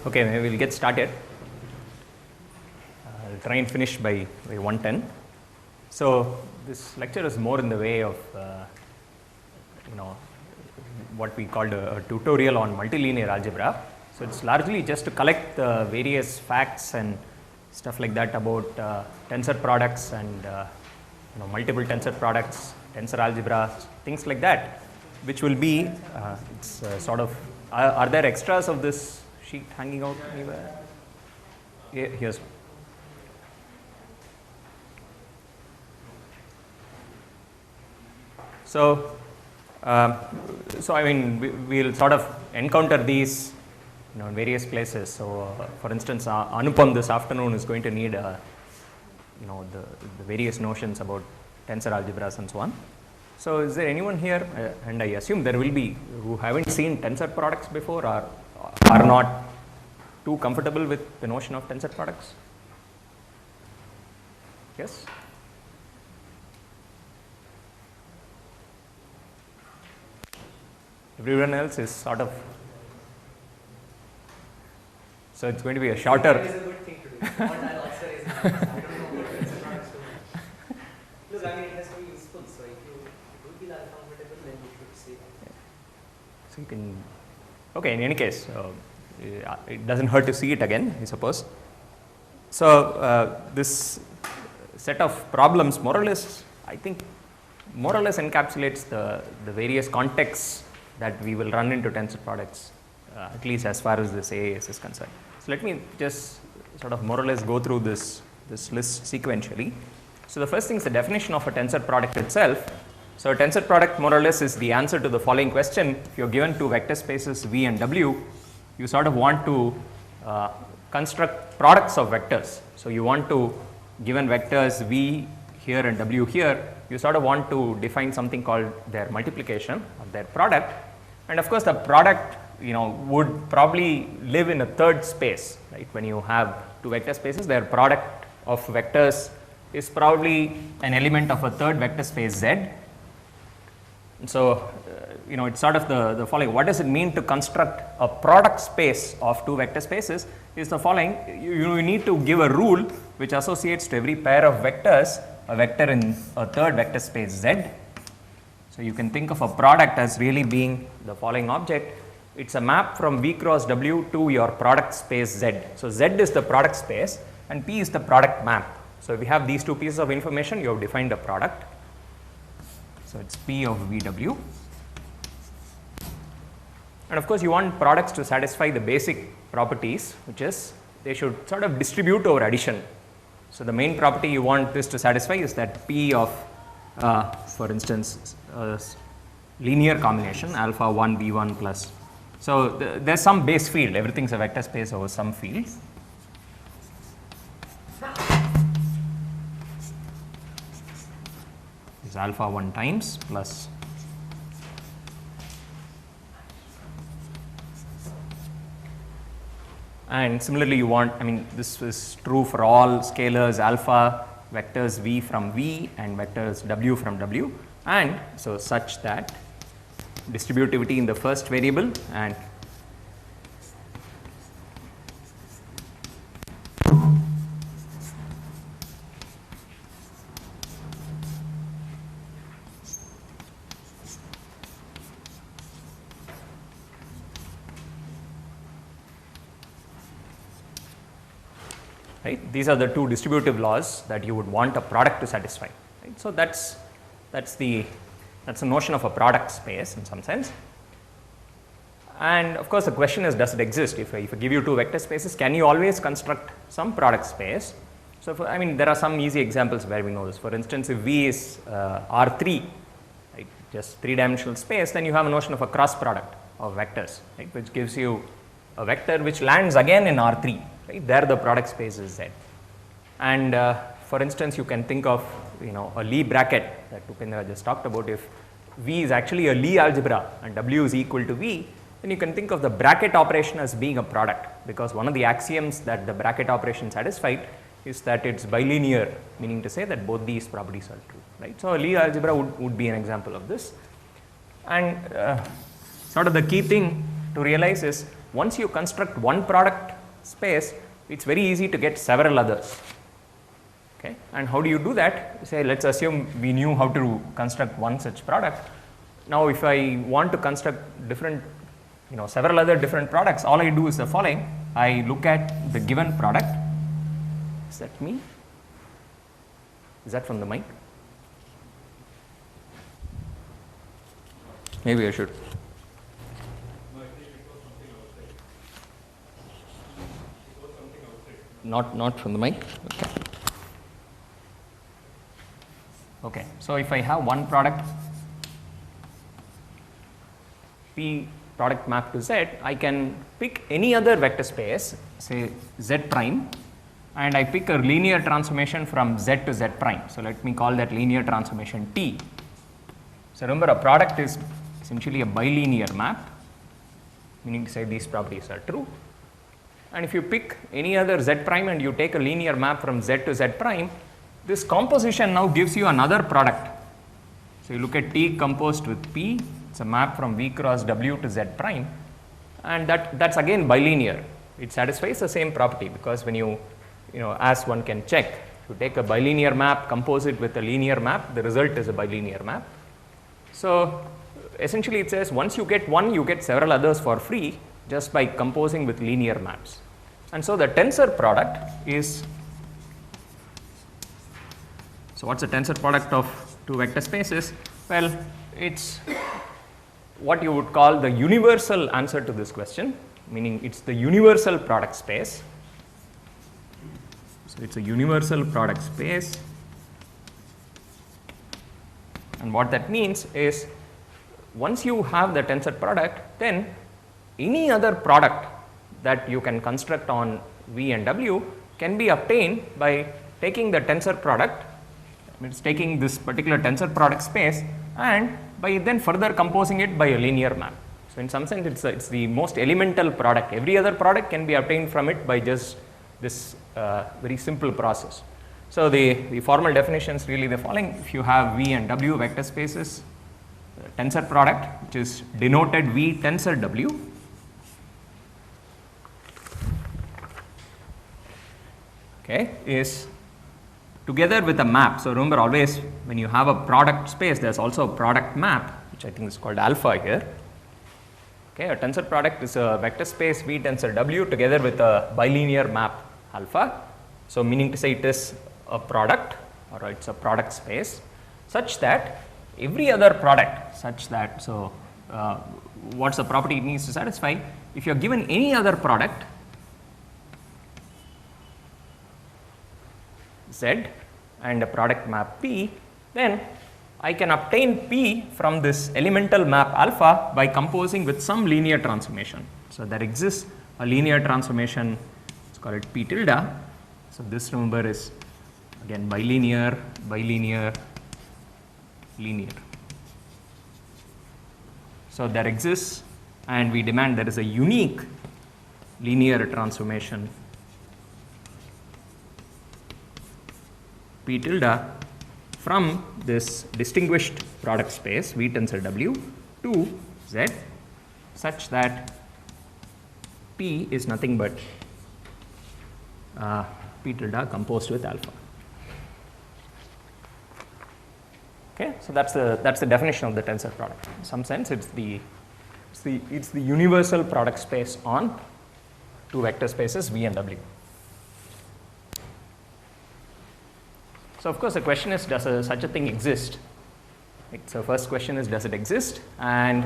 Okay, maybe we'll get started. I'll try and finish by 1:10. So this lecture is more in the way of what we called a tutorial on multilinear algebra. So it's largely just to collect the various facts and stuff like that about tensor products and multiple tensor products, tensor algebra, things like that, which will be sort of. Are there extras of this sheet hanging out anywhere? Here's one. So I mean, we'll sort of encounter these in various places. So for instance, Anupam this afternoon is going to need the various notions about tensor algebras and so on. So is there anyone here, and I assume there will be, who haven't seen tensor products before or are not too comfortable with the notion of tensor products? Yes? Everyone else is sort of, so it's going to be a shorter. It is a good thing to do. What I'll answer is, I don't know what tensor products do. Look, I mean, it has to be useful. So if you do feel uncomfortable, then you should say that. So you can, okay, in any case, it doesn't hurt to see it again, I suppose. So this set of problems more or less, I think, more or less encapsulates the various contexts that we will run into tensor products, at least as far as this AAS is concerned. So let me just sort of more or less go through this list sequentially. So the first thing is the definition of a tensor product itself. So a tensor product more or less is the answer to the following question. If you're given two vector spaces V and W, you sort of want to construct products of vectors. So you want to, given vectors V here and W here, you sort of want to define something called their multiplication or their product. And of course, the product would probably live in a third space, right? When you have two vector spaces, their product of vectors is probably an element of a third vector space Z. And so, it's sort of the following. What does it mean to construct a product space of two vector spaces? Is the following. You need to give a rule which associates to every pair of vectors a vector in a third vector space Z. So you can think of a product as really being the following object. It's a map from V cross W to your product space Z. So Z is the product space and P is the product map. So if you have these two pieces of information, you have defined a product. So it's P of VW. And of course, you want products to satisfy the basic properties, which is they should sort of distribute over addition. So the main property you want this to satisfy is that P of, for instance, linear combination alpha 1 V1 plus. So there's some base field. Everything's a vector space over some field. Is alpha 1 times plus and similarly you want, this is true for all scalars alpha, vectors V from V and vectors W from W, and so such that distributivity in the first variable and right. These are the two distributive laws that you would want a product to satisfy. Right? So that's the notion of a product space in some sense. And of course, the question is, does it exist? If I give you two vector spaces, can you always construct some product space? So there are some easy examples where we know this. For instance, if V is R3, right, just three-dimensional space, then you have a notion of a cross product of vectors, right, which gives you a vector which lands again in R3. Right? There the product space is Z. And for instance, you can think of a Lie bracket that Upendra just talked about. If V is actually a Lie algebra and W is equal to V, then you can think of the bracket operation as being a product, because one of the axioms that the bracket operation satisfied is that it's bilinear, meaning to say that both these properties are true. Right? So a Lie algebra would be an example of this. And sort of the key thing to realize is once you construct one product space, it's very easy to get several others. Okay, and how do you do that? Say, let's assume we knew how to construct one such product. Now, if I want to construct different, several other different products, all I do is the following. I look at the given product. Is that me? Is that from the mic? Maybe I should. No, I think it was something outside. It was something outside. Not from the mic? Okay. Okay, so if I have one product, P product map to Z, I can pick any other vector space, say Z prime, and I pick a linear transformation from Z to Z prime. So let me call that linear transformation T. So remember, a product is essentially a bilinear map, meaning to say these properties are true. And if you pick any other Z prime and you take a linear map from Z to Z prime, this composition now gives you another product. So you look at T composed with P, it's a map from V cross W to Z prime, and that's again bilinear. It satisfies the same property, because when you as one can check, if you take a bilinear map, compose it with a linear map, the result is a bilinear map. So essentially it says once you get one, you get several others for free just by composing with linear maps. And so the tensor product is, so what's the tensor product of two vector spaces? Well, it's what you would call the universal answer to this question, meaning it's the universal product space. So it's a universal product space, and what that means is once you have the tensor product, then any other product that you can construct on V and W can be obtained by taking the tensor product, means taking this particular tensor product space, and by then further composing it by a linear map. So in some sense it's the most elemental product. Every other product can be obtained from it by just this very simple process. So the formal definition is really the following. If you have V and W vector spaces, tensor product, which is denoted V tensor W, okay, is together with a map. So remember, always when you have a product space, there's also a product map, which I think is called alpha here. Okay, a tensor product is a vector space V tensor W together with a bilinear map alpha. So meaning to say it is a product, or it's a product space such that every other product such that, so what's the property it needs to satisfy? If you are given any other product Z and a product map P, then I can obtain P from this elemental map alpha by composing with some linear transformation. So there exists a linear transformation, let's call it P tilde. So this remember is again bilinear, bilinear, linear. So there exists, and we demand there is a unique linear transformation P tilde from this distinguished product space V tensor W to Z, such that P is nothing but P tilde composed with alpha. Okay, so that's the definition of the tensor product. In some sense, it's the universal product space on two vector spaces V and W. So of course the question is, does such a thing exist? Right, so first question is, does it exist? And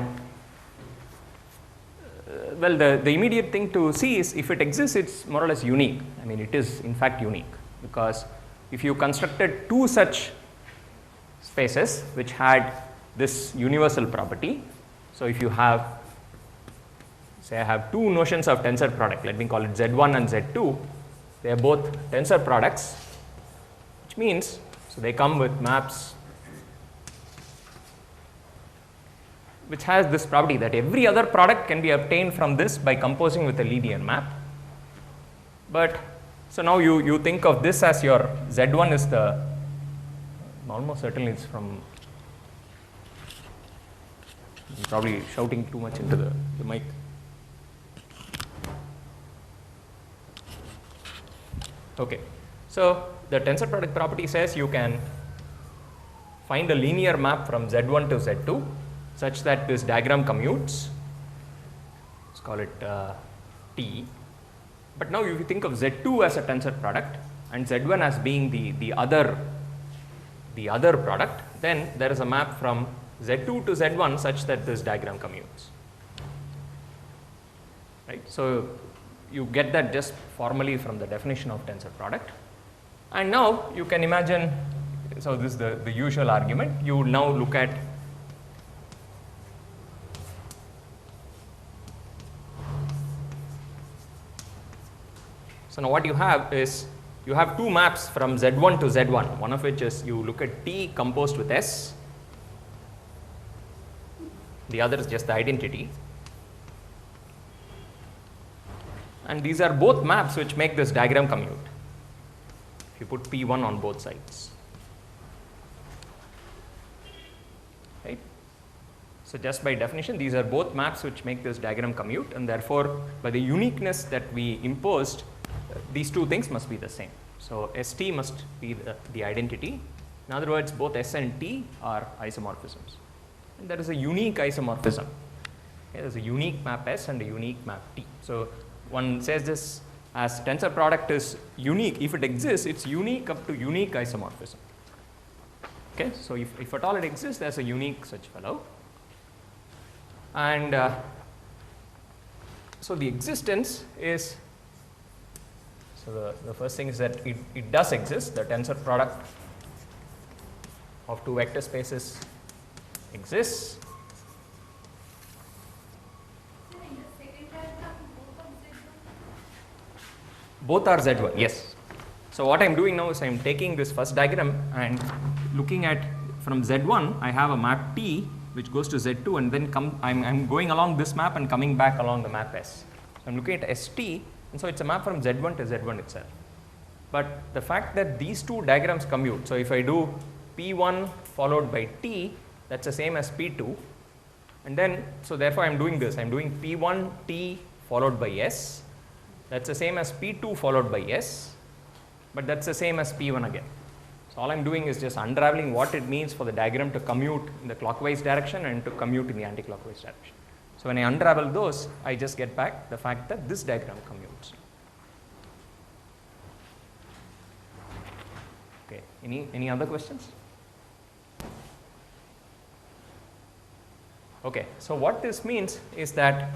well, the immediate thing to see is, if it exists, it's more or less unique. I mean, it is in fact unique, because if you constructed two such spaces which had this universal property, so if you have, say I have two notions of tensor product, let me call it Z1 and Z2, they are both tensor products, which means, so they come with maps which has this property that every other product can be obtained from this by composing with a linear map. But so now you think of this as your Z1 is the, almost certainly it's from, you're probably shouting too much into the mic. Okay. So the tensor product property says you can find a linear map from Z1 to Z2 such that this diagram commutes. Let's call it T. But now if you think of Z2 as a tensor product and Z1 as being the other product, then there is a map from Z2 to Z1 such that this diagram commutes. Right? So you get that just formally from the definition of tensor product. And now you can imagine, so this is the usual argument, you now look at so now what you have is you have two maps from Z1 to Z1, one of which is you look at T composed with S, the other is just the identity. And these are both maps which make this diagram commute. If you put P1 on both sides. Right? So just by definition, these are both maps which make this diagram commute, and therefore by the uniqueness that we imposed, these two things must be the same. So ST must be the identity. In other words, both S and T are isomorphisms. And there is a unique isomorphism. Okay, there is a unique map S and a unique map T. So one says this as tensor product is unique. If it exists, it's unique up to unique isomorphism. Okay, so if at all it exists, there's a unique such fellow. And so the existence is, so the first thing is that it does exist. The tensor product of two vector spaces exists. Both are Z1, yes. So what I am doing now is I am taking this first diagram and looking at from Z1, I have a map T which goes to Z2, and then I'm going along this map and coming back along the map S. So I'm looking at ST, and so it's a map from Z1 to Z1 itself. But the fact that these two diagrams commute, so if I do P1 followed by T, that's the same as P2, and then so therefore I'm doing this, I'm doing P1 T followed by S. That's the same as P2 followed by S, but that's the same as P1 again. So all I'm doing is just unraveling what it means for the diagram to commute in the clockwise direction and to commute in the anti-clockwise direction. So when I unravel those, I just get back the fact that this diagram commutes. Okay, any other questions? Okay, so what this means is that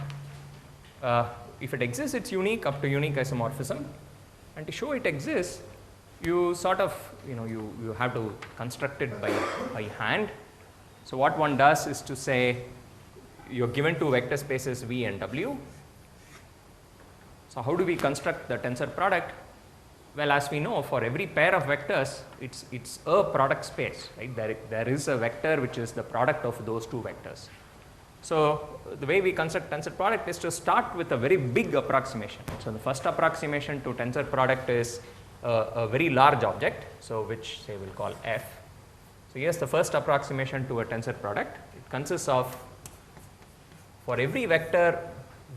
if it exists, it's unique up to unique isomorphism, and to show it exists, you sort of, you have to construct it by hand. So what one does is to say, you're given two vector spaces V and W. So how do we construct the tensor product? Well, as we know, for every pair of vectors, it's a product space, right? There is a vector which is the product of those two vectors. So the way we construct tensor product is to start with a very big approximation. So the first approximation to tensor product is a very large object, so which say we'll call F. So here's the first approximation to a tensor product. It consists of, for every vector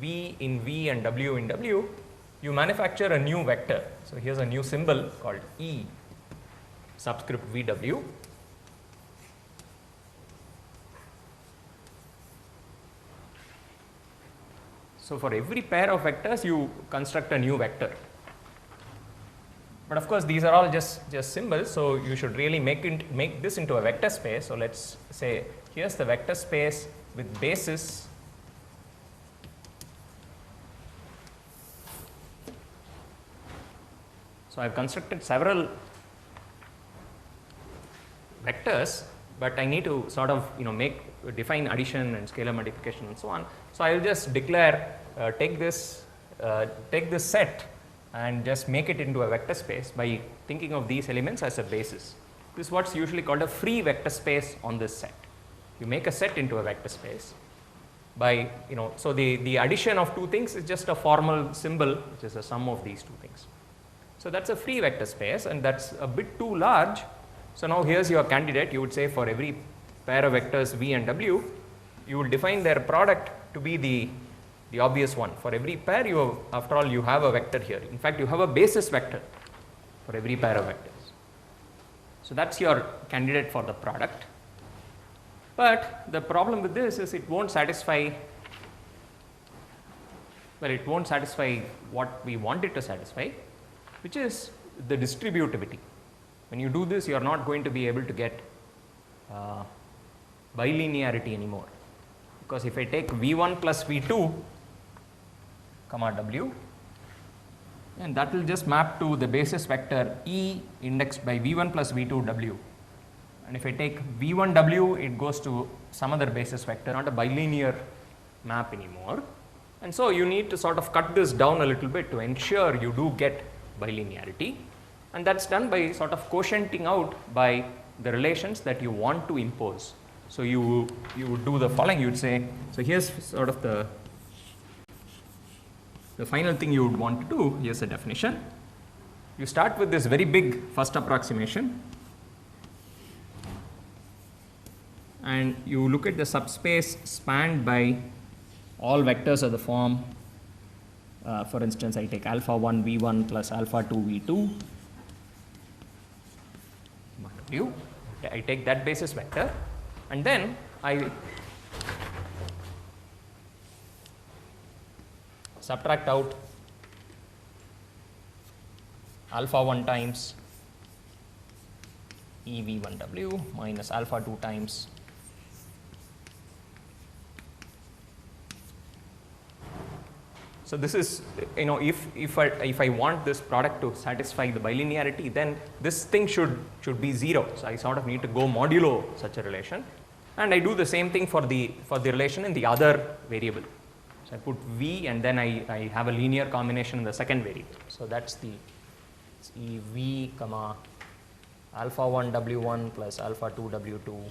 V in V and W in W, you manufacture a new vector. So here's a new symbol called E subscript VW. So for every pair of vectors, you construct a new vector. But of course, these are all just symbols, so you should really make this into a vector space. So let's say here's the vector space with basis So I've constructed several vectors, but I need to sort of define addition and scalar multiplication and so on. So I will just declare take this set and just make it into a vector space by thinking of these elements as a basis. This is what's usually called a free vector space on this set. You make a set into a vector space by so the addition of two things is just a formal symbol which is the sum of these two things. So that's a free vector space, and that's a bit too large. So now here's your candidate. You would say for every pair of vectors V and W, you will define their product to be the obvious one. For every pair, after all, you have a vector here. In fact, you have a basis vector. for every pair of vectors. So that's your candidate for the product. But the problem with this is it won't satisfy, well, it won't satisfy what we want it to satisfy, which is the distributivity. When you do this, you are not going to be able to get bilinearity anymore, because if I take V1 plus V2 comma W, and that will just map to the basis vector E indexed by V1 plus V2 W. And if I take V1 W, it goes to some other basis vector, not a bilinear map anymore. And so you need to sort of cut this down a little bit to ensure you do get bilinearity. And that's done by sort of quotienting out by the relations that you want to impose. So you would do the following. You would say, so here's sort of the final thing you would want to do. Here's the definition. You start with this very big first approximation, and you look at the subspace spanned by all vectors of the form. For instance, I take alpha 1 V1 plus alpha 2 V2 W. I take that basis vector, and then I subtract out alpha 1 times EV1W minus alpha 2 times so this is, you know, if I want this product to satisfy the bilinearity, then this thing should be 0. So I sort of need to go modulo such a relation, and I do the same thing for the relation in the other variable. So I put V, and then I have a linear combination in the second variable. So that's the V comma alpha 1 W1 plus alpha 2 W2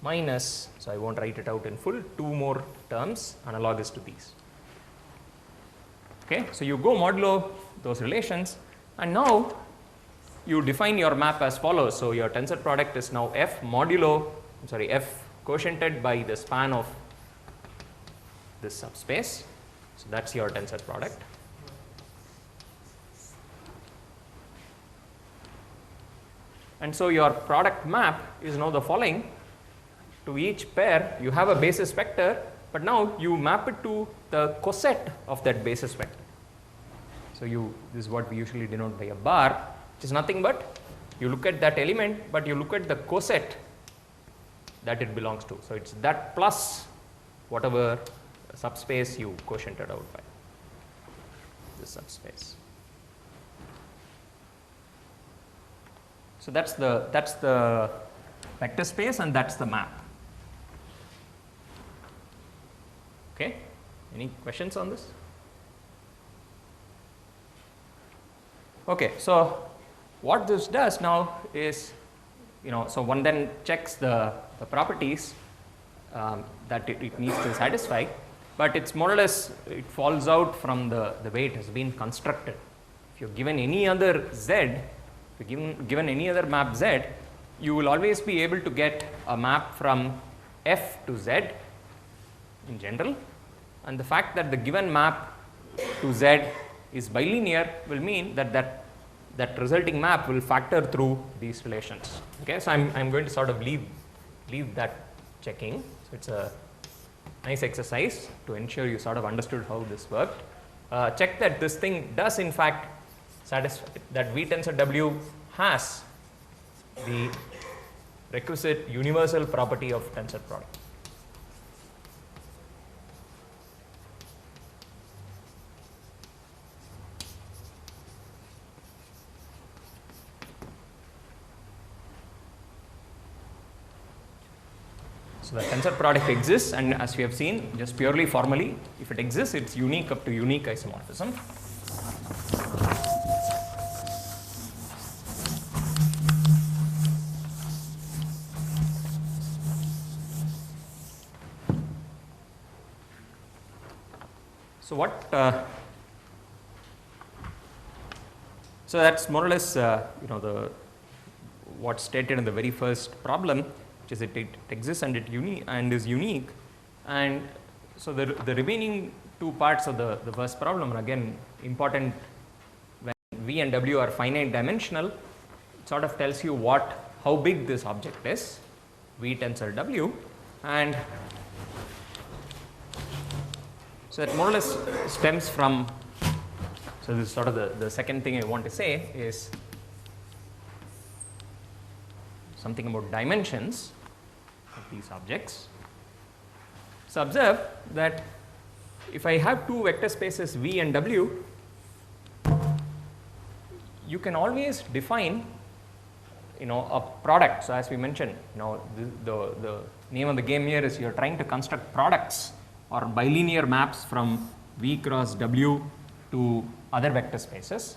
minus, so I won't write it out in full, 2 more terms analogous to these. Okay, so you go modulo those relations, and now you define your map as follows. So your tensor product is now F quotiented by the span of this subspace. So that's your tensor product. And so your product map is now the following. To each pair, you have a basis vector, but now you map it to the coset of that basis vector. So this is what we usually denote by a bar, which is nothing but you look at that element, but you look at the coset that it belongs to. So it's that plus whatever subspace you quotiented out by this subspace. So that's the vector space, and that's the map. Okay, any questions on this? Okay, so what this does now is, you know, so one then checks the properties that it needs to satisfy, but it's more or less, it falls out from the way it has been constructed. If you're given any other Z, if you're given any other map Z, you will always be able to get a map from F to Z in general, and the fact that the given map to Z is bilinear will mean that resulting map will factor through these relations. Okay, so I'm going to sort of leave that checking. So it's a nice exercise to ensure you sort of understood how this worked. Check that this thing does in fact satisfy, that V tensor W has the requisite universal property of tensor product. So the tensor product exists, and as we have seen, just purely formally, if it exists, it's unique up to unique isomorphism. So what? So that's more or less, what's stated in the very first problem. Is it exists and is unique, and so the remaining two parts of the first problem are again important V and W are finite dimensional, it sort of tells you how big this object is, V tensor W, and so that more or less stems from, so this is sort of the second thing I want to say is something about dimensions of these objects. So observe that if I have two vector spaces V and W, you can always define a product. So as we mentioned, the name of the game here is you're trying to construct products or bilinear maps from V cross W to other vector spaces.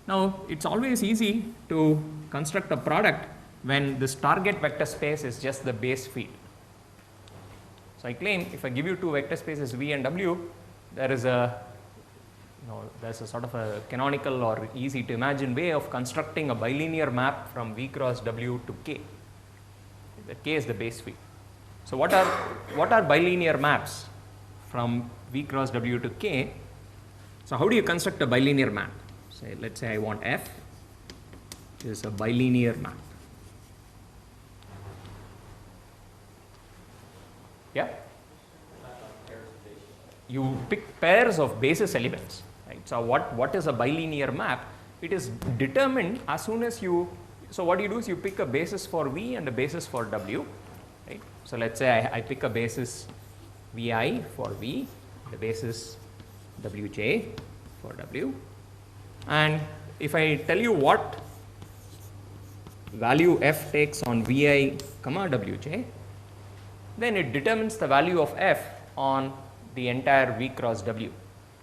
Now it's always easy to construct a product when this target vector space is just the base field. So I claim if I give you two vector spaces V and W, there's a sort of a canonical or easy to imagine way of constructing a bilinear map from V cross W to K. The K is the base field. So what are bilinear maps from V cross W to K? So how do you construct a bilinear map? Say, let's say I want F is a bilinear map. Yeah? You pick pairs of basis elements. Right? So what is a bilinear map? It is determined as soon as so what you do is you pick a basis for V and a basis for W. Right? So let's say I pick a basis Vi for V, the basis Wj for W. And if I tell you what value F takes on Vi, Wj, then it determines the value of F on the entire V cross W,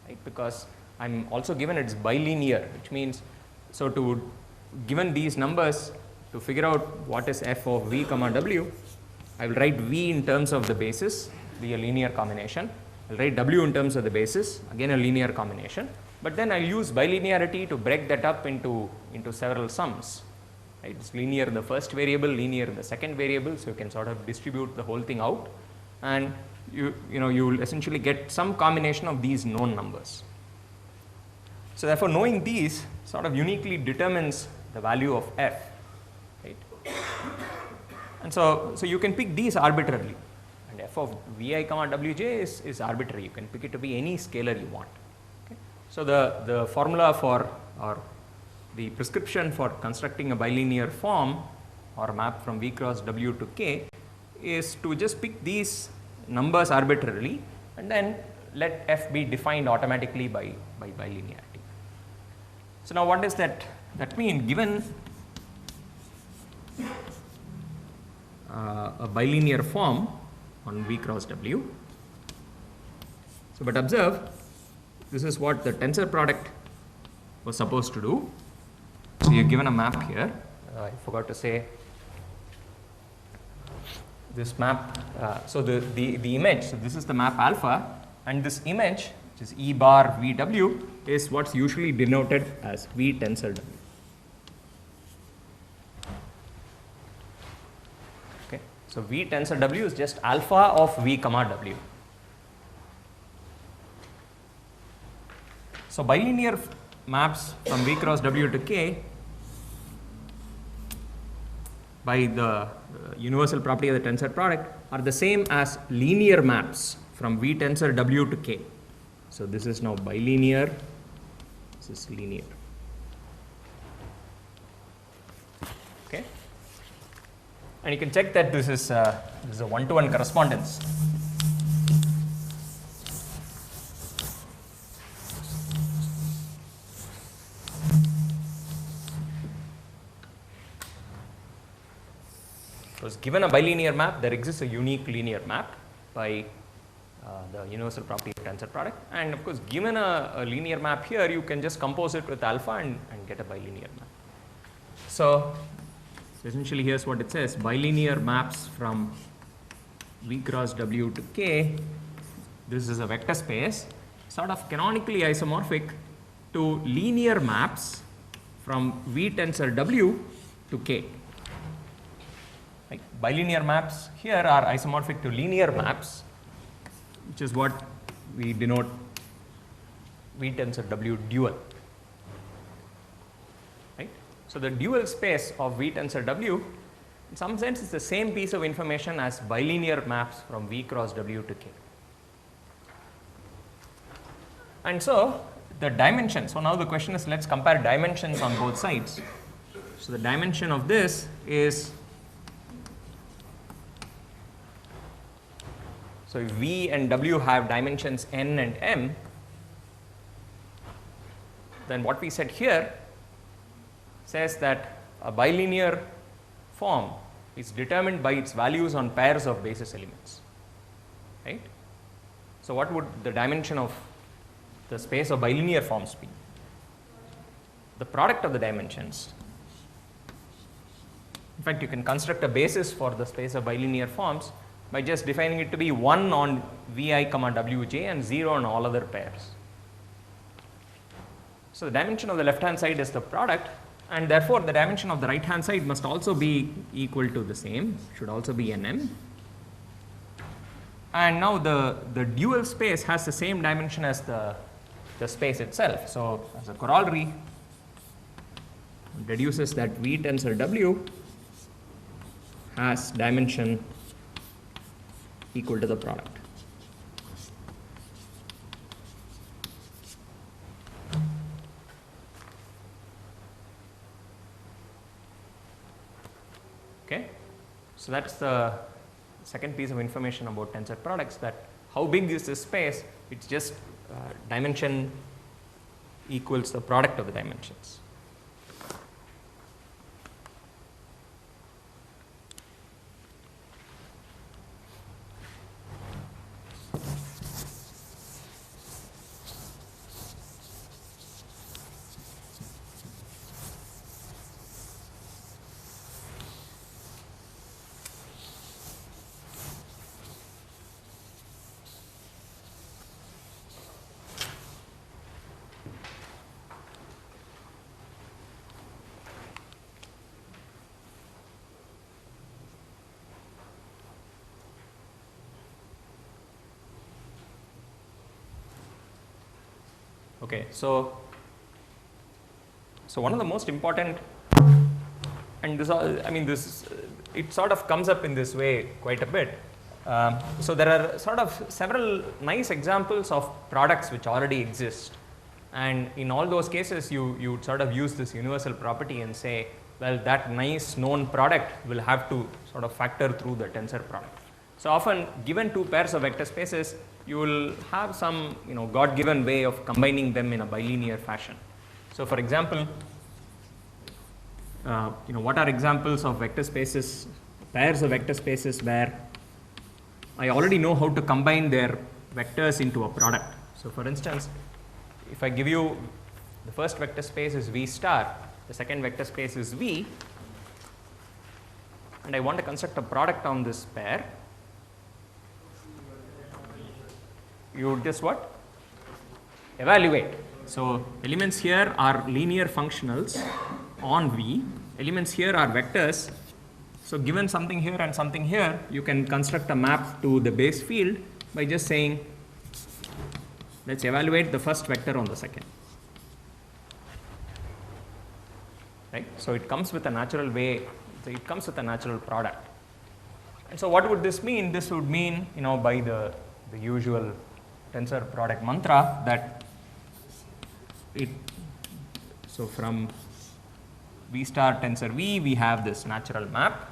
right? Because I'm also given it's bilinear, which means, so given these numbers, to figure out what is F of V, W, I will write V in terms of the basis, be a linear combination. I'll write W in terms of the basis, again a linear combination. But then I'll use bilinearity to break that up into several sums. Right? It's linear in the first variable, linear in the second variable, so you can sort of distribute the whole thing out, and you will essentially get some combination of these known numbers. So therefore, knowing these sort of uniquely determines the value of F, right? And so you can pick these arbitrarily, and F of Vi, Wj is arbitrary. You can pick it to be any scalar you want. Okay? So the formula for, or the prescription for constructing a bilinear form or map from V cross W to K is to just pick these numbers arbitrarily and then let F be defined automatically by bilinearity. So now what does that mean? Given a bilinear form on V cross W, so but observe, this is what the tensor product was supposed to do. So you're given a map here. I forgot to say this map. So the image. So this is the map alpha, and this image, which is E bar VW, is what's usually denoted as V tensor W. Okay. So V tensor W is just alpha of V comma W. So bilinear maps from V cross W to K by the universal property of the tensor product are the same as linear maps from V tensor W to K. So this is now bilinear, this is linear. Okay, and you can check that this is a one-to-one correspondence. Because given a bilinear map, there exists a unique linear map by the universal property of tensor product, and of course given a linear map here, you can just compose it with alpha and get a bilinear map. So essentially here's what it says: bilinear maps from V cross W to K, this is a vector space, sort of canonically isomorphic to linear maps from V tensor W to K. Like bilinear maps here are isomorphic to linear maps, which is what we denote V tensor W dual. So the dual space of V tensor W in some sense is the same piece of information as bilinear maps from V cross W to K. And so the dimension, so now the question is, let's compare dimensions on both sides. So the dimension of this is, so if V and W have dimensions n and m, then what we said here says that a bilinear form is determined by its values on pairs of basis elements, right? So what would the dimension of the space of bilinear forms be? The product of the dimensions. In fact, you can construct a basis for the space of bilinear forms by just defining it to be 1 on Vi, Wj and 0 on all other pairs. So the dimension of the left hand side is the product, and therefore the dimension of the right hand side must also be equal to the same, should also be nm. And now the dual space has the same dimension as the space itself. So as a corollary, it deduces that V tensor W has dimension equal to the product. Okay, so that's the second piece of information about tensor products, that how big is this space? It's just dimension equals the product of the dimensions. Okay, so one of the most important, and this, I mean, this, it sort of comes up in this way quite a bit. So there are sort of several nice examples of products which already exist, and in all those cases you would sort of use this universal property and say, well, that nice known product will have to sort of factor through the tensor product. So often, given two pairs of vector spaces, you will have some, God-given way of combining them in a bilinear fashion. So for example, what are examples of vector spaces, pairs of vector spaces where I already know how to combine their vectors into a product. So for instance, if I give you the first vector space is V star, the second vector space is V, and I want to construct a product on this pair, you would just what? Evaluate. So elements here are linear functionals on V, elements here are vectors. So given something here and something here, you can construct a map to the base field by just saying, let's evaluate the first vector on the second. Right? So it comes with a natural way, so it comes with a natural product. And so what would this mean? This would mean, by the usual tensor product mantra, that so from V star tensor V, we have this natural map,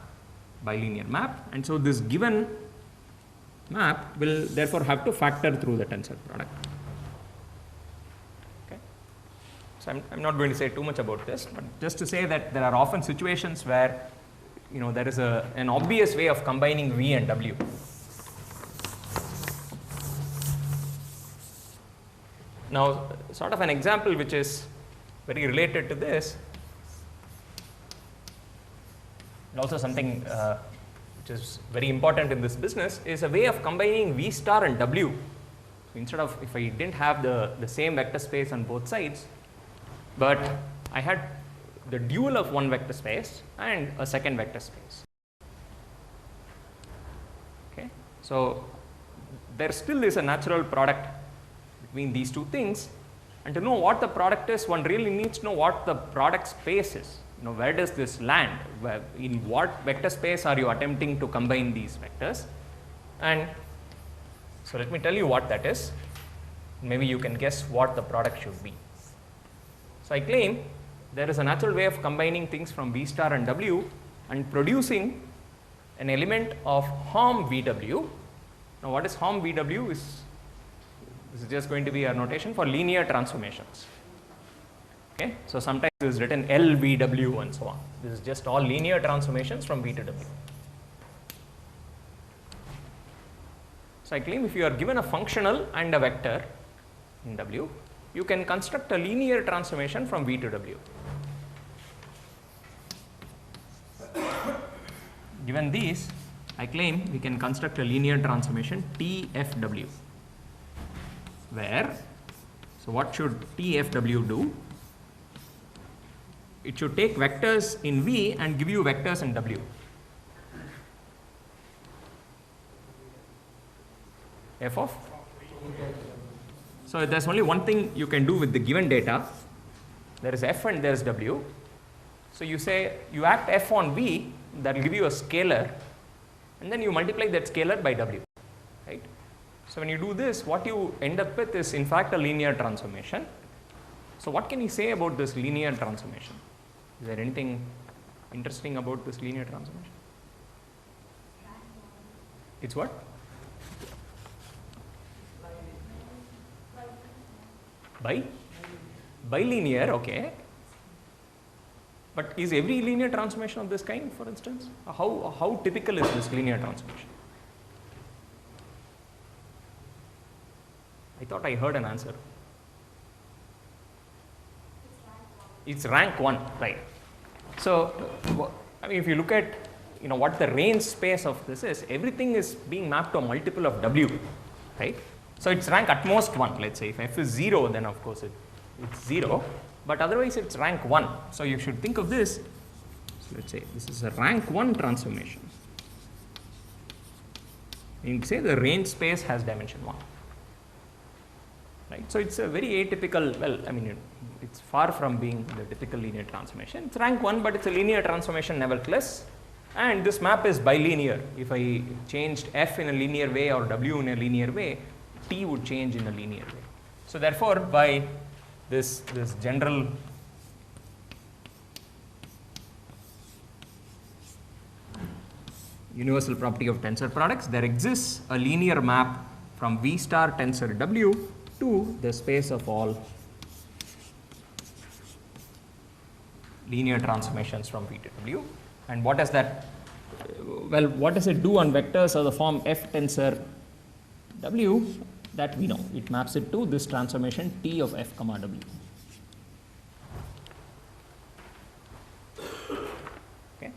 bilinear map, and so this given map will therefore have to factor through the tensor product. Okay. So I'm not going to say too much about this, but just to say that there are often situations where there is an obvious way of combining V and W. Now, sort of an example which is very related to this, and also something which is very important in this business, is a way of combining V star and W. So instead of, if I didn't have the same vector space on both sides, but I had the dual of one vector space and a second vector space. Okay, so there still is a natural product between these two things, and to know what the product is, one really needs to know what the product space is. where does this land? In what vector space are you attempting to combine these vectors? And so let me tell you what that is. Maybe you can guess what the product should be. So I claim there is a natural way of combining things from V star and W and producing an element of Hom VW. Now what is Hom VW? This is just going to be a notation for linear transformations. Okay, so sometimes it is written LVW and so on. This is just all linear transformations from V to W. So I claim if you are given a functional and a vector in W, you can construct a linear transformation from V to W. Given these, I claim we can construct a linear transformation TFW, where, so what should TFW do? It should take vectors in V and give you vectors in W. F of? So there's only one thing you can do with the given data. There is F and there is W. So you say, you act F on V, that will give you a scalar, and then you multiply that scalar by W, right? So when you do this, what you end up with is in fact a linear transformation. So what can you say about this linear transformation? Is there anything interesting about this linear transformation? It's what? Bilinear, okay. But is every linear transformation of this kind, for instance? How typical is this linear transformation? I thought I heard an answer. It's rank 1, right. So, I mean, if you look at what the range space of this is, everything is being mapped to a multiple of W, right. So it's rank at most 1, let's say. If F is 0, then of course it's 0, but otherwise it's rank 1. So you should think of this, so let's say this is a rank 1 transformation. You say the range space has dimension 1. Right. So it's a very atypical, well, I mean, it's far from being the typical linear transformation. It's rank 1, but it's a linear transformation nevertheless. And this map is bilinear. If I changed F in a linear way or W in a linear way, T would change in a linear way. So therefore, by this general universal property of tensor products, there exists a linear map from V star tensor W to the space of all linear transformations from V to W. And what does that, well, what does it do on vectors of the form F tensor W? That we know. It maps it to this transformation T of F comma W. Okay.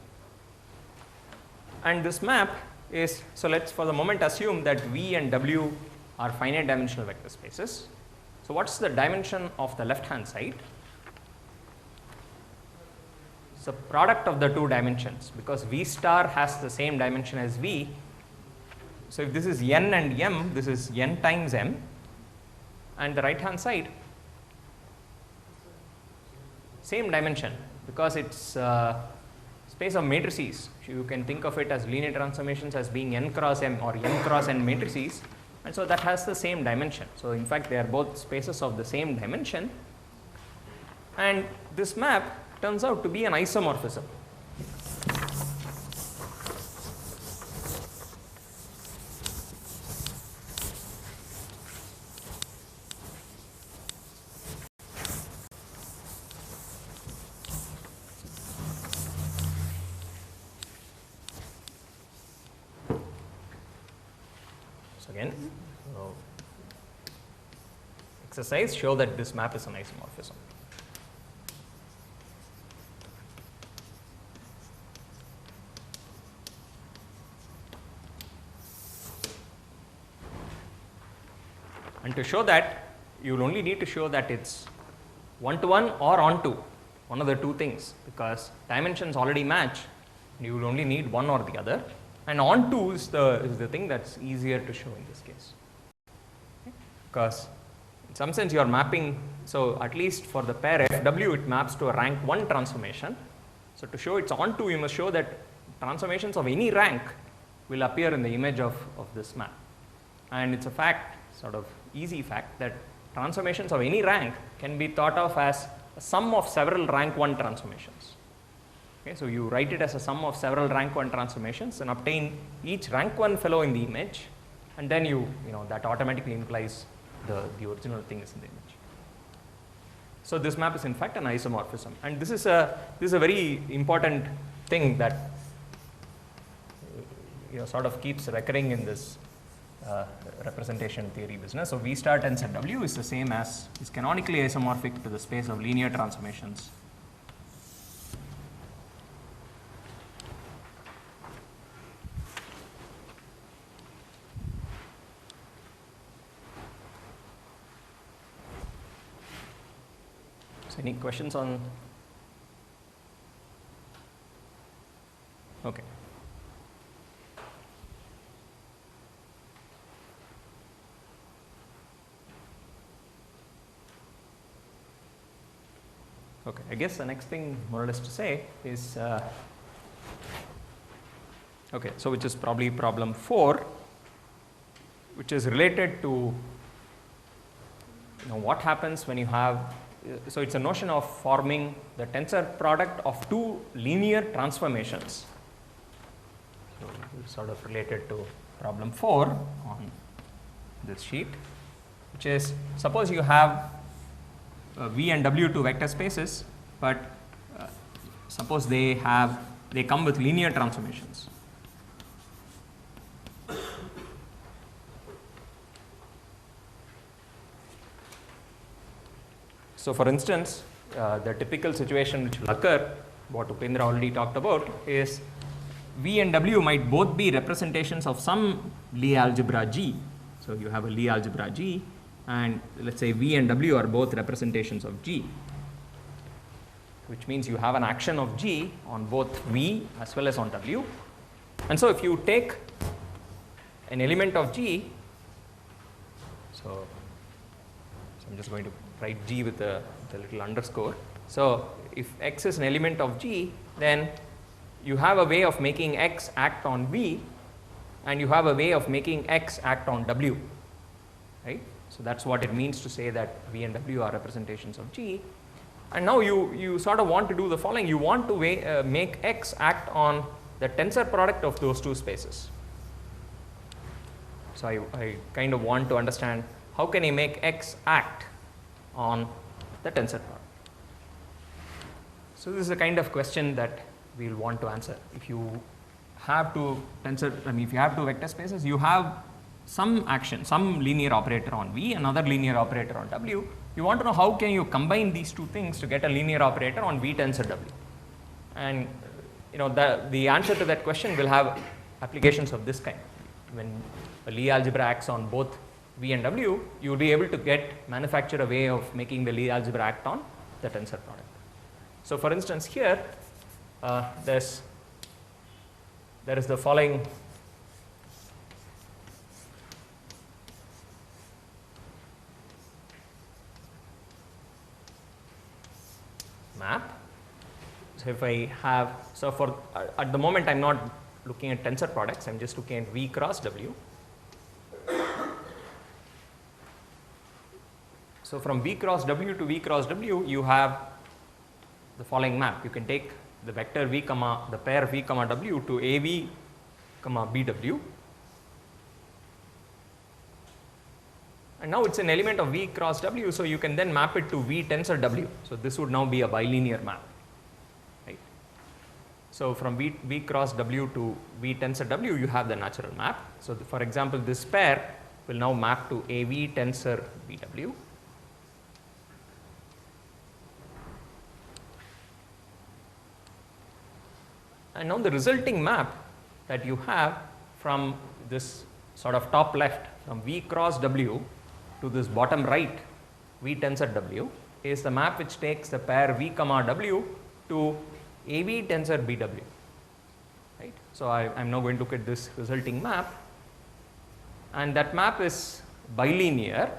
And this map is, so let's for the moment assume that V and W are finite dimensional vector spaces. So what's the dimension of the left hand side? It's the product of the two dimensions, because V star has the same dimension as V. So if this is n and m, this is n times m, and the right hand side same dimension, because it's space of matrices. You can think of it as linear transformations as being n cross m or m cross n matrices, and so that has the same dimension. So in fact they are both spaces of the same dimension, and this map turns out to be an isomorphism. Again, exercise, show that this map is an isomorphism. And to show that, you will only need to show that it's 1 to 1 or onto, one of the two things, because dimensions already match, you will only need one or the other. And onto is the thing that's easier to show in this case, okay? Because in some sense you are mapping, so at least for the pair FW it maps to a rank 1 transformation, So to show it's onto, you must show that transformations of any rank will appear in the image of this map. And it's a fact, sort of easy fact, that transformations of any rank can be thought of as a sum of several rank 1 transformations. Okay, so you write it as a sum of several rank 1 transformations and obtain each rank 1 fellow in the image, and then you know that automatically implies the original thing is in the image. So this map is in fact an isomorphism, and this is a very important thing that sort of keeps recurring in this representation theory business. So V star tensor W is the same as, is canonically isomorphic to the space of linear transformations. So any questions on? Okay. Okay, I guess the next thing more or less to say is, okay, so which is probably problem 4, which is related to what happens when you have, so it's a notion of forming the tensor product of 2 linear transformations. So it's sort of related to problem 4 on this sheet, which is, suppose you have V and W 2 vector spaces, but suppose they come with linear transformations. So for instance, the typical situation which will occur, what Upendra already talked about, is V and W might both be representations of some Lie algebra G. So you have a Lie algebra G, and let's say V and W are both representations of G, which means you have an action of G on both V as well as on W. And so if you take an element of G, so I'm just going to write G with the little underscore. So if X is an element of G, then you have a way of making X act on V, and you have a way of making X act on W, right? So that's what it means to say that V and W are representations of G. And now you sort of want to do the following. You want to make X act on the tensor product of those 2 spaces. So I kind of want to understand, how can I make X act on the tensor product? So this is a kind of question that we will want to answer. If you have 2 if you have 2 vector spaces, you have some action, some linear operator on V, another linear operator on W. You want to know how can you combine these 2 things to get a linear operator on V tensor W. And the answer to that question will have applications of this kind. When a Lie algebra acts on both V and W, you will be able to manufacture a way of making the Lie algebra act on the tensor product. So for instance here, there is the following map. So if I have, so for at the moment I'm not looking at tensor products, I'm just looking at V cross W. So from V cross W to V cross W, you have the following map. You can take the vector V comma, the pair V comma W to AV comma BW. And now it's an element of V cross W, so you can then map it to V tensor W. So this would now be a bilinear map, right? So from V cross W to V tensor W, you have the natural map. So for example, this pair will now map to AV tensor BW. And now the resulting map that you have from this sort of top left, from V cross W to this bottom right V tensor W, is the map which takes the pair V comma W to AV tensor BW, right? So I'm now going to look at this resulting map, and that map is bilinear.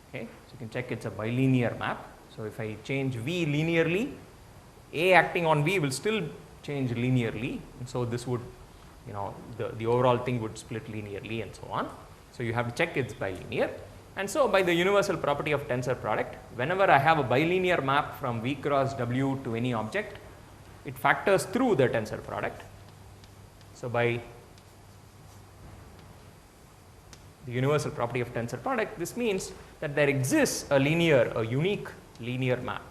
Okay, so you can check it's a bilinear map. So if I change V linearly, A acting on V will still change linearly, and so this would, the overall thing would split linearly and so on. So you have to check it's bilinear. And so by the universal property of tensor product, whenever I have a bilinear map from V cross W to any object, it factors through the tensor product. So by the universal property of tensor product, this means that there exists a unique linear map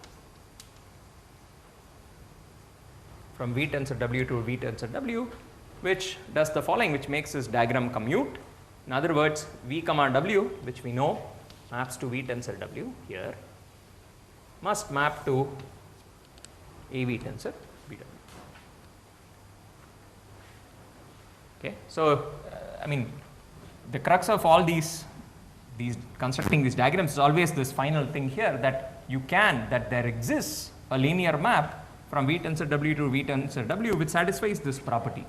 from V tensor W to V tensor W, which does the following, which makes this diagram commute. In other words, V comma W, which we know maps to V tensor W here, must map to AV tensor BW. Okay, so I mean, the crux of all these constructing these diagrams is always this final thing here, that there exists a linear map from V tensor W to V tensor W which satisfies this property,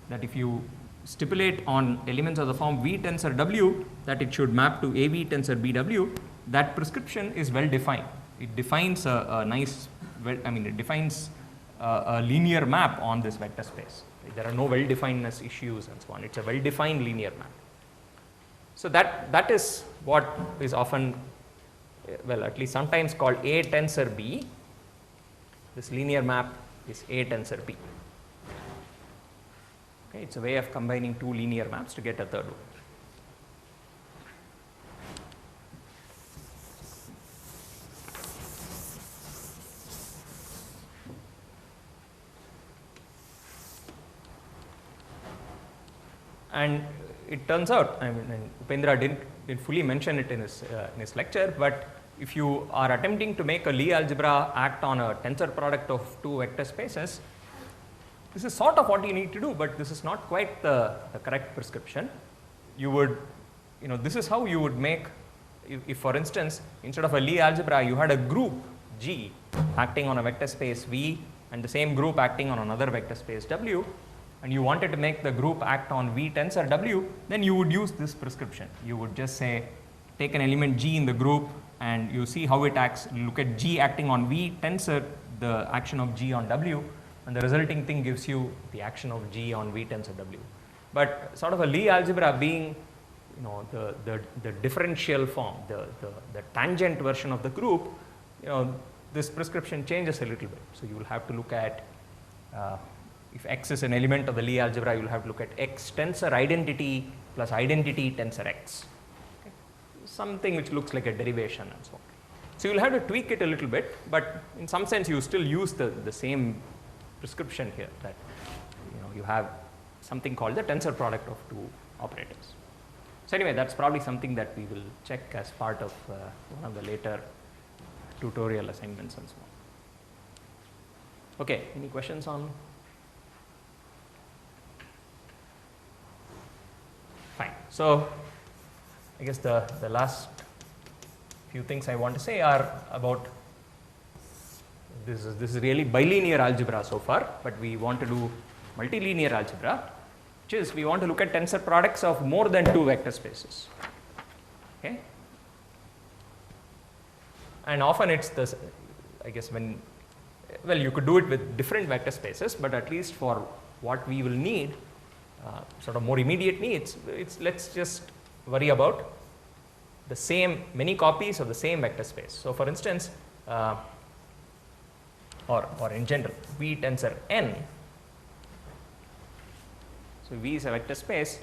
that if you stipulate on elements of the form V tensor W that it should map to AV tensor BW, that prescription is well defined. It defines it defines a linear map on this vector space. There are no well-definedness issues and so on. It's a well-defined linear map. So that is what is often, well, at least sometimes called A tensor B. This linear map is A tensor B. Okay, it's a way of combining two linear maps to get a third one. And it turns out, I mean, and Upendra didn't fully mention it in his lecture, but if you are attempting to make a Lie algebra act on a tensor product of two vector spaces, this is sort of what you need to do, but this is not quite the correct prescription. You would, this is how you would make, if for instance, instead of a Lie algebra, you had a group G acting on a vector space V and the same group acting on another vector space W, and you wanted to make the group act on V tensor W, then you would use this prescription. You would just say, take an element G in the group and you see how it acts, look at G acting on V tensor, the action of G on W, and the resulting thing gives you the action of G on V tensor W. But sort of a Lie algebra being, the differential form, the tangent version of the group, this prescription changes a little bit. So you will have to look at, if X is an element of the Lie algebra, you will have to look at X tensor identity plus identity tensor X. Okay. Something which looks like a derivation and so on. So you will have to tweak it a little bit, but in some sense you still use the same prescription here, that you have something called the tensor product of two operators. So anyway, that's probably something that we will check as part of one of the later tutorial assignments and so on. Okay, any questions on? Fine. So I guess the last few things I want to say are about this is really bilinear algebra so far, but we want to do multilinear algebra, which is we want to look at tensor products of more than two vector spaces. Okay? And often it's this, I guess you could do it with different vector spaces, but at least for what we will need, sort of more immediate needs, let's just worry about the same, many copies of the same vector space. So for instance, or in general, V tensor n. So V is a vector space.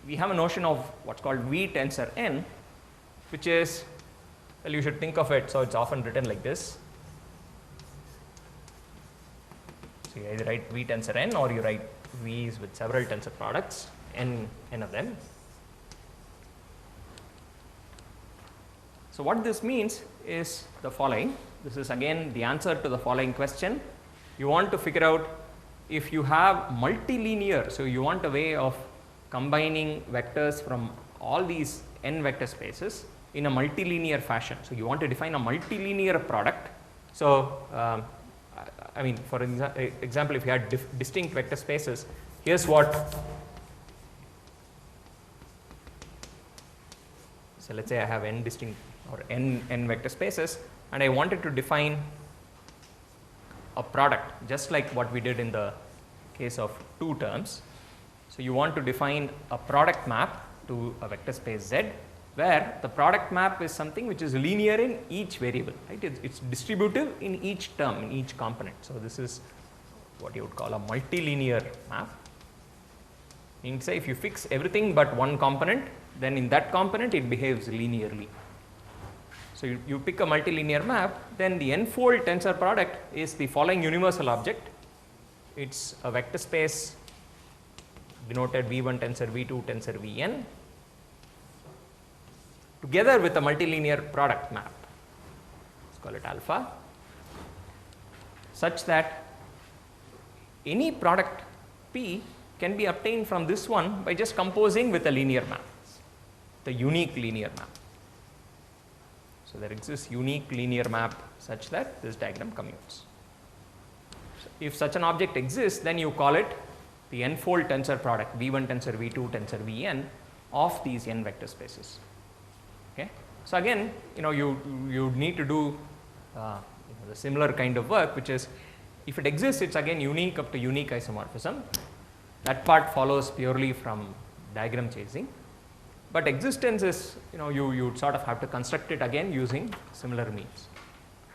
We have a notion of what's called V tensor n, which is, well, you should think of it, so it's often written like this. So you either write V tensor n or you write V's with several tensor products, n of them. So what this means is the following. This is again the answer to the following question. You want to figure out if you have multilinear, so you want a way of combining vectors from all these n vector spaces in a multilinear fashion. So you want to define a multilinear product. So I mean, for example, if you had distinct vector spaces, here's what. So let's say I have n distinct or n vector spaces, and I wanted to define a product, just like what we did in the case of two terms. So you want to define a product map to a vector space Z, where the product map is something which is linear in each variable, right? It's distributive in each term, in each component. So this is what you would call a multilinear map. You say if you fix everything but one component, then in that component it behaves linearly. So you pick a multilinear map, then the n-fold tensor product is the following universal object. It's a vector space denoted V1 tensor V2 tensor Vn, together with a multilinear product map, let's call it alpha, such that any product P can be obtained from this one by just composing with a linear map, the unique linear map. So there exists unique linear map such that this diagram commutes. So if such an object exists, then you call it the n-fold tensor product V1 tensor V2 tensor Vn of these n vector spaces. Okay. So again, you need to do the similar kind of work, which is if it exists, it's again unique up to unique isomorphism. That part follows purely from diagram chasing. But existence is, you sort of have to construct it again using similar means.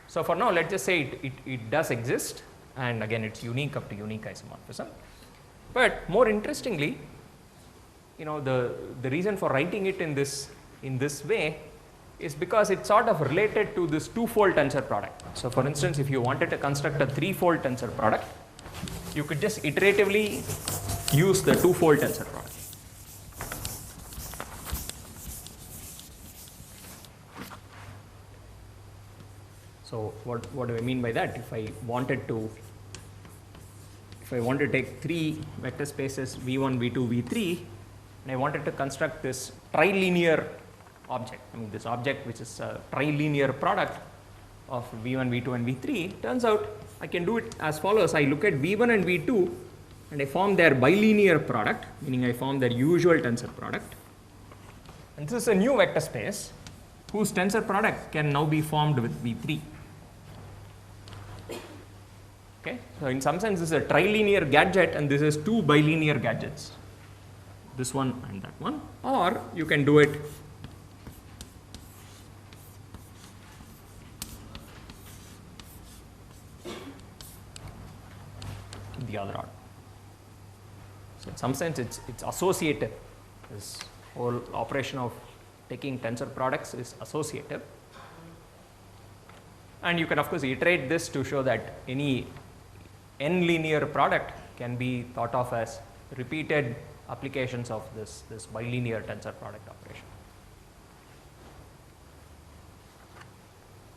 So for now, let's just say it does exist, and again it's unique up to unique isomorphism. But more interestingly, the reason for writing it in this way is because it's sort of related to this two-fold tensor product. So for instance, if you wanted to construct a three-fold tensor product, you could just iteratively use the two-fold tensor product. So what do I mean by that? If I wanted to take three vector spaces V1, V2, V3, and I wanted to construct this trilinear object, this object which is a trilinear product of V1, V2 and V3, turns out I can do it as follows. I look at V1 and V2 and I form their bilinear product, meaning I form their usual tensor product. And this is a new vector space whose tensor product can now be formed with V3. Okay. So in some sense this is a trilinear gadget and this is two bilinear gadgets, this one and that one, or you can do it the other order. So in some sense it's associative. This whole operation of taking tensor products is associative. And you can of course iterate this to show that any n-linear product can be thought of as repeated applications of this bilinear tensor product operation.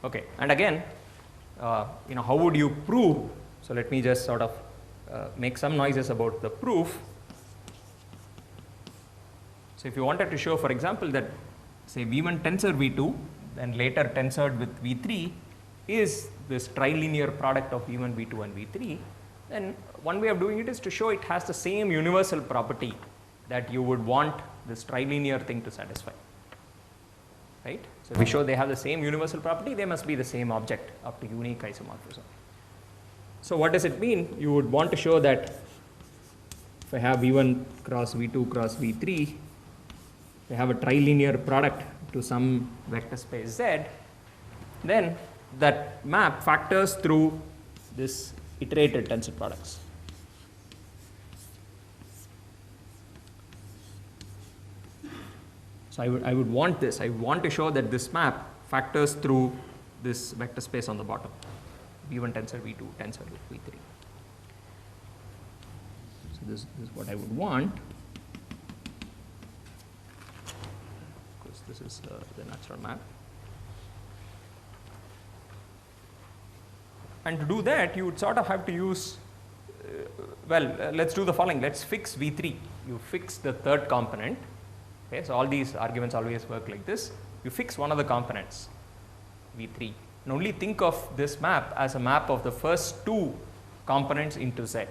Okay, and again, how would you prove? So let me just sort of make some noises about the proof. So if you wanted to show, for example, that say V1 tensor V2, then later tensored with V3 is this trilinear product of V1, V2 and V3, then one way of doing it is to show it has the same universal property that you would want this trilinear thing to satisfy. Right? So if we show they have the same universal property, they must be the same object up to unique isomorphism. So what does it mean? You would want to show that if I have V1 cross V2 cross V3, I have a trilinear product to some vector space Z, then that map factors through this iterated tensor products. So I would want this. I want to show that this map factors through this vector space on the bottom. V1 tensor V2 tensor with V3. So this is what I would want. Of course, this is the natural map. And to do that, you would sort of have to use, let's do the following. Let's fix V3. You fix the third component. Okay, so all these arguments always work like this. You fix one of the components, V3, and only think of this map as a map of the first two components into Z.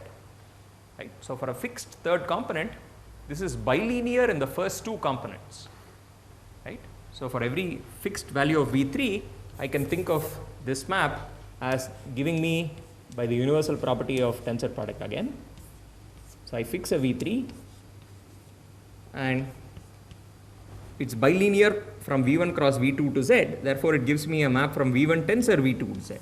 Right? So for a fixed third component, this is bilinear in the first two components. Right? So for every fixed value of V3, I can think of this map as giving me by the universal property of tensor product again. So I fix a V3 and it's bilinear from V1 cross V2 to Z, therefore it gives me a map from V1 tensor V2 to Z.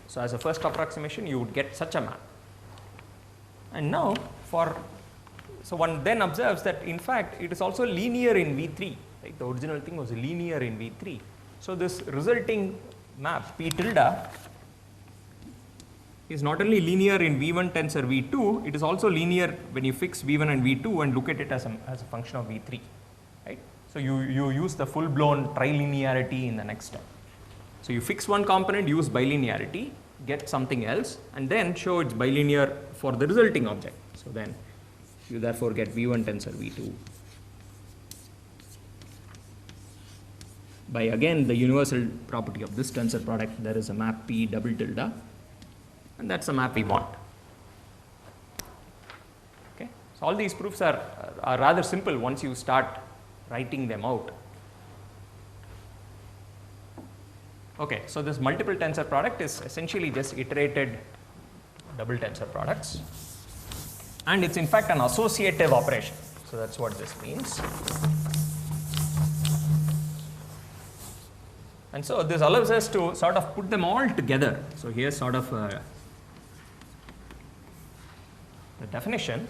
So as a first approximation you would get such a map. And now so one then observes that in fact it is also linear in V3, right? The original thing was linear in V3. So this resulting map P tilde is not only linear in V1 tensor V2, it is also linear when you fix V1 and V2 and look at it as a function of V3, right? So you use the full blown trilinearity in the next step. So you fix one component, use bilinearity, get something else, and then show it's bilinear for the resulting object. So then you therefore get V1 tensor V2 by again the universal property of this tensor product. There is a map P double tilde, and that's the map we want. Okay, so all these proofs are rather simple once you start writing them out. Okay, so this multiple tensor product is essentially just iterated double tensor products, and it's in fact an associative operation. So that's what this means. And so this allows us to sort of put them all together. So here's sort of the definition.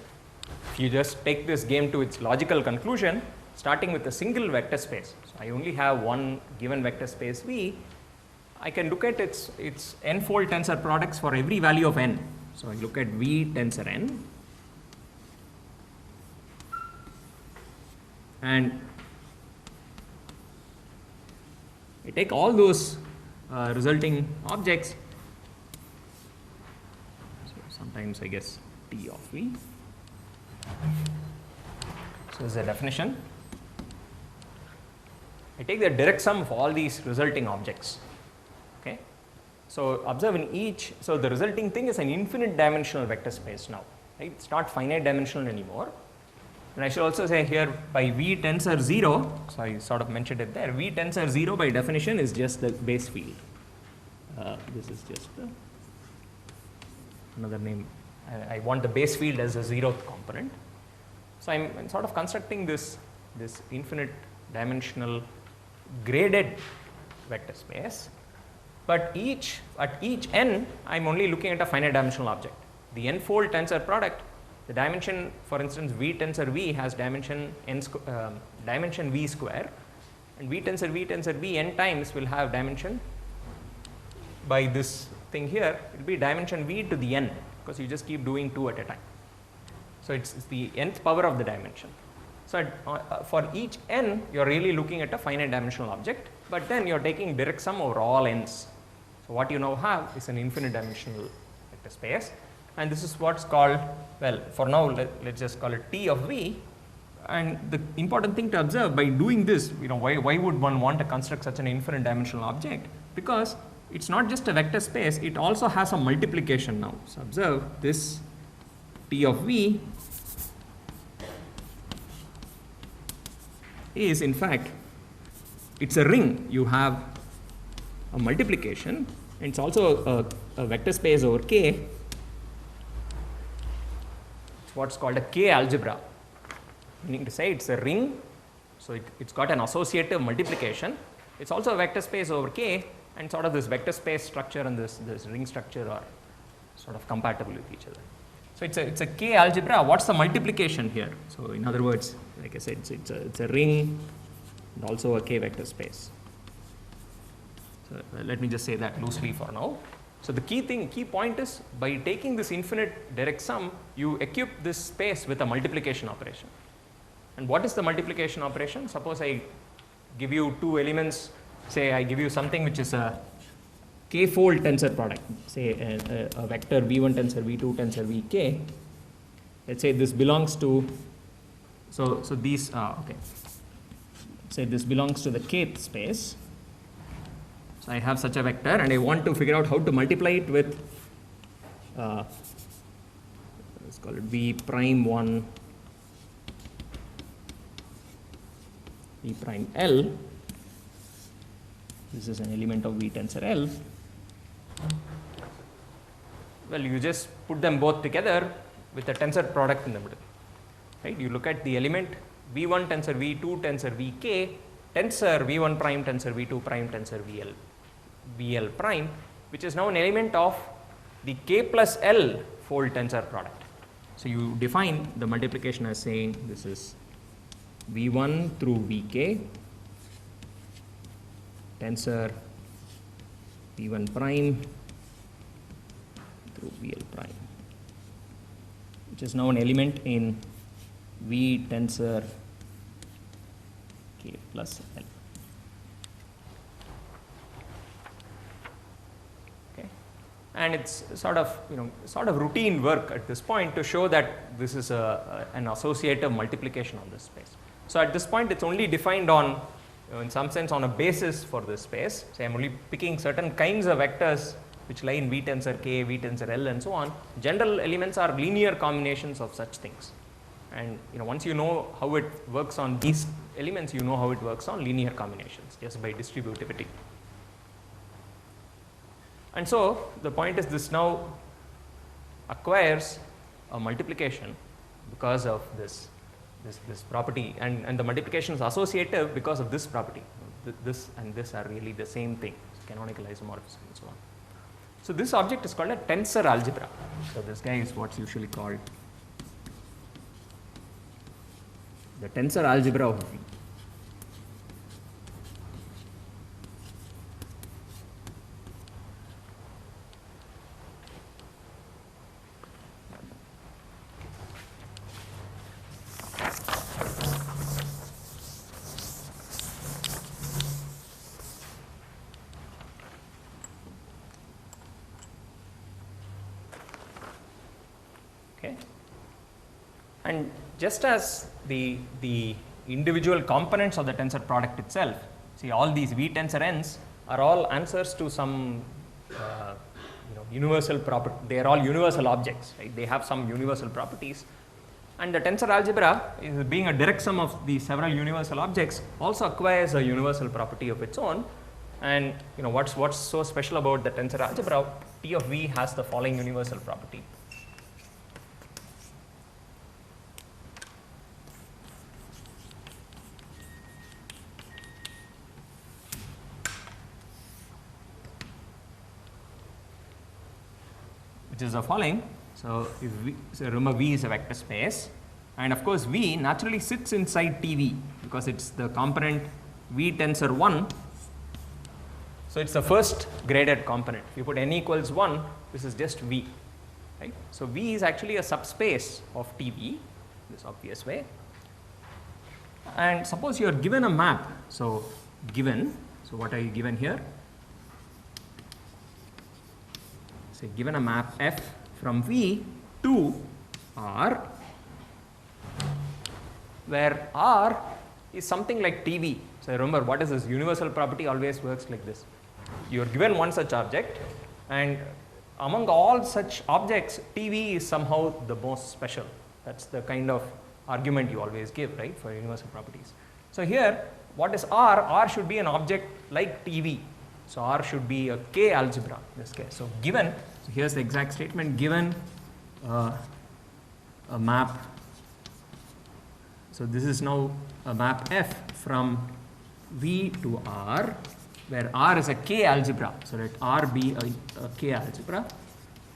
If you just take this game to its logical conclusion, starting with a single vector space. So I only have one given vector space V. I can look at its n-fold tensor products for every value of n. So I look at V tensor n, and I take all those resulting objects. So sometimes I guess T of V. So this is the definition. I take the direct sum of all these resulting objects. Okay. So observe in each, so the resulting thing is an infinite dimensional vector space now, right? It's not finite dimensional anymore. And I should also say here by V tensor 0, so I sort of mentioned it there, V tensor 0 by definition is just the base field. This is just another name. I want the base field as a 0th component. So I'm sort of constructing this infinite dimensional graded vector space, but at each n I'm only looking at a finite dimensional object. The n-fold tensor product, the dimension, for instance, V tensor V has dimension dimension V square, and V tensor V n times will have dimension by this thing here. It will be dimension V to the n, because you just keep doing 2 at a time. So it's the nth power of the dimension. So for each n, you're really looking at a finite dimensional object, but then you're taking direct sum over all n's. So what you now have is an infinite dimensional vector space, and this is what's called, well, for now let's just call it T of V. And the important thing to observe by doing this, why would one want to construct such an infinite dimensional object? Because it's not just a vector space, it also has a multiplication now. So observe this T of V is in fact, it's a ring. You have a multiplication, and it's also a vector space over K. It's what's called a K algebra, meaning to say it's a ring, so it's got an associative multiplication. It's also a vector space over K, and sort of this vector space structure and this ring structure are sort of compatible with each other. So it's a K algebra. What's the multiplication here? So in other words, like I said, it's a ring and also a K vector space. So let me just say that loosely for now. So the key point is, by taking this infinite direct sum, you equip this space with a multiplication operation. And what is the multiplication operation? Suppose I give you two elements, say I give you something which is a K-fold tensor product, say a vector V1 tensor V2 tensor Vk. Let's say this belongs to, so these, okay. Say this belongs to the Kth space. So I have such a vector, and I want to figure out how to multiply it with, let's call it V prime 1 V prime L, this is an element of V tensor L, well, you just put them both together with a tensor product in the middle, right? You look at the element V1 tensor V2 tensor Vk tensor V1 prime tensor V2 prime tensor VL prime, which is now an element of the K plus L fold tensor product. So you define the multiplication as saying this is V1 through Vk tensor V1 prime through VL prime, which is now an element in V tensor K plus L. Okay, and it's sort of routine work at this point to show that this is an associative multiplication on this space. So at this point, it's only defined on, in some sense, on a basis for this space. So I'm only picking certain kinds of vectors which lie in V tensor K, V tensor L, and so on. General elements are linear combinations of such things. And once you know how it works on these elements, you know how it works on linear combinations just by distributivity. And so the point is this now acquires a multiplication because of this property, and the multiplication is associative because of this property. This and this are really the same thing, canonical isomorphism and so on. So this object is called a tensor algebra. So this guy is what's usually called the tensor algebra of V. Okay. And just as the individual components of the tensor product itself, see all these V tensor n's are all answers to some universal property. They are all universal objects, right? They have some universal properties. And the tensor algebra, is being a direct sum of the several universal objects, also acquires a universal property of its own. And what's so special about the tensor algebra? T of V has the following universal property. Which is the following. So remember V is a vector space, and of course V naturally sits inside TV because it's the component V tensor 1. So it's the first graded component. If you put n equals 1, this is just V, right? So V is actually a subspace of TV, this obvious way. And suppose you are given a map. So what are you given here? Say given a map F from V to R, where R is something like TV. So remember, what is this? Universal property always works like this. You are given one such object, and among all such objects, TV is somehow the most special. That's the kind of argument you always give, right, for universal properties. So here, what is R? R should be an object like TV. So R should be a K algebra in this case. So given, so here's the exact statement, given a map. So this is now a map F from V to R, where R is a K algebra. So let R be a K algebra,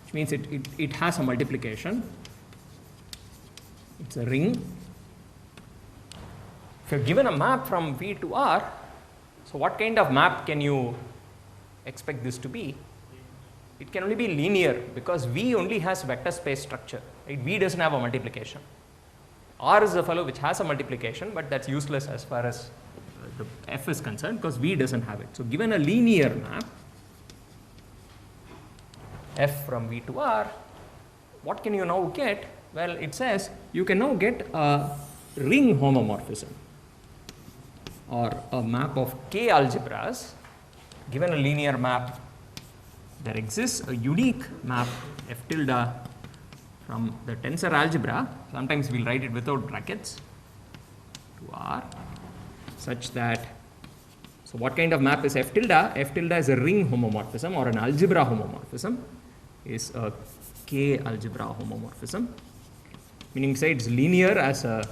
which means it has a multiplication. It's a ring. If you're given a map from V to R, so what kind of map can you expect this to be? It can only be linear because V only has vector space structure, right? V doesn't have a multiplication. R is the fellow which has a multiplication, but that's useless as far as the F is concerned because V doesn't have it. So given a linear map F from V to R, what can you now get? Well, it says you can now get a ring homomorphism or a map of K algebras. Given a linear map, there exists a unique map F tilde from the tensor algebra. Sometimes we'll write it without brackets to R. such that, so what kind of map is F tilde? F tilde is a ring homomorphism or an algebra homomorphism, is a K algebra homomorphism, meaning say it's linear as a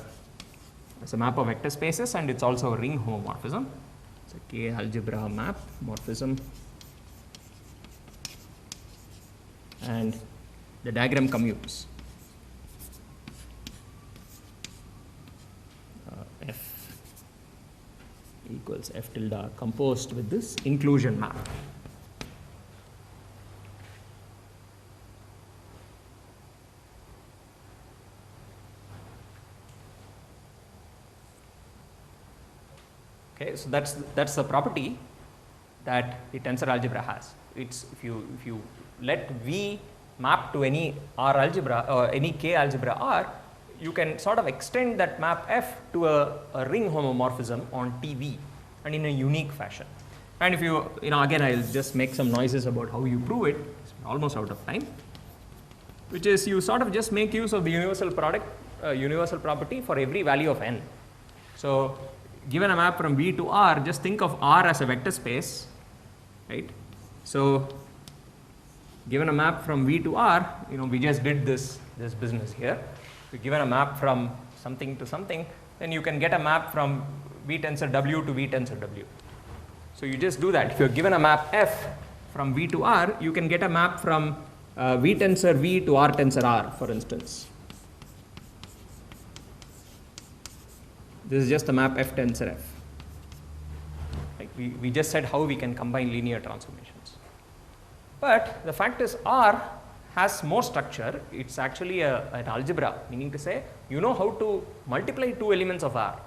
map of vector spaces, and it's also a ring homomorphism. It's a K algebra map morphism, and the diagram commutes. F equals F tilde composed with this inclusion map. Okay, so that's the property that the tensor algebra has. It's if you let V map to any R algebra or any K algebra R, you can sort of extend that map F to a ring homomorphism on TV and in a unique fashion. And if you know, again, I'll just make some noises about how you prove it. It's almost out of time. Which is you sort of just make use of the universal product, universal property for every value of n. So given a map from V to R, just think of R as a vector space, right? So given a map from V to R, you know, we just did this business here. If given a map from something to something, then you can get a map from V tensor W to V tensor W. So you just do that. If you're given a map F from V to R, you can get a map from V tensor V to R tensor R, for instance. This is just the map F tensor F. Right? We just said how we can combine linear transformations. But the fact is R has more structure. It's actually an algebra, meaning to say you know how to multiply two elements of R.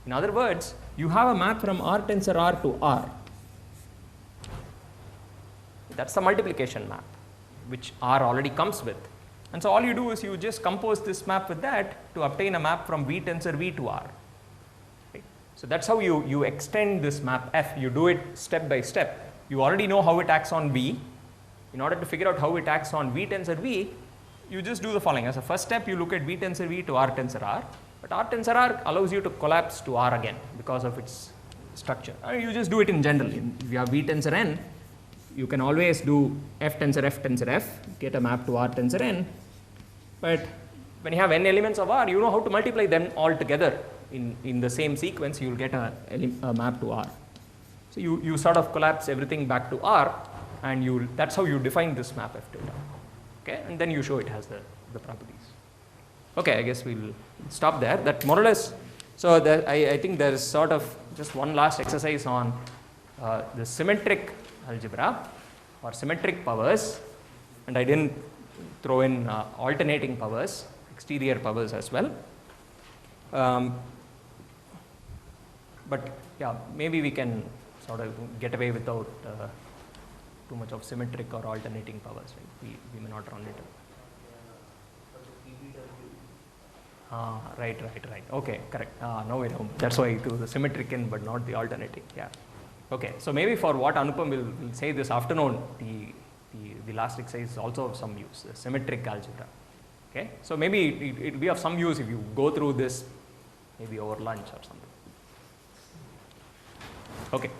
In other words, you have a map from R tensor R to R. That's the multiplication map, which R already comes with. And so all you do is you just compose this map with that to obtain a map from V tensor V to R. Okay? So that's how you extend this map F. You do it step by step. You already know how it acts on V. In order to figure out how it acts on V tensor V, you just do the following. As a first step, you look at V tensor V to R tensor R. But R tensor R allows you to collapse to R again because of its structure. You just do it in general. If you have V tensor N, you can always do F tensor F, get a map to R tensor N. But when you have N elements of R, you know how to multiply them all together in the same sequence. You will get a map to R. So you sort of collapse everything back to R, and that's how you define this map F tilde. Okay, and then you show it has the properties. Okay, I guess we'll stop there. That more or less. So I think there is sort of just one last exercise on the symmetric algebra or symmetric powers, and I didn't throw in alternating powers, exterior powers as well. But yeah, maybe we can sort of get away without too much of symmetric or alternating powers. Right? We may not run into. Right. Okay, correct. Now we know. That's why it was the symmetric in, but not the alternating. Yeah. Okay. So maybe for what Anupam will say this afternoon, the last exercise is also of some use. The symmetric algebra. Okay. So maybe it will be of some use if you go through this, maybe over lunch or something. Okay.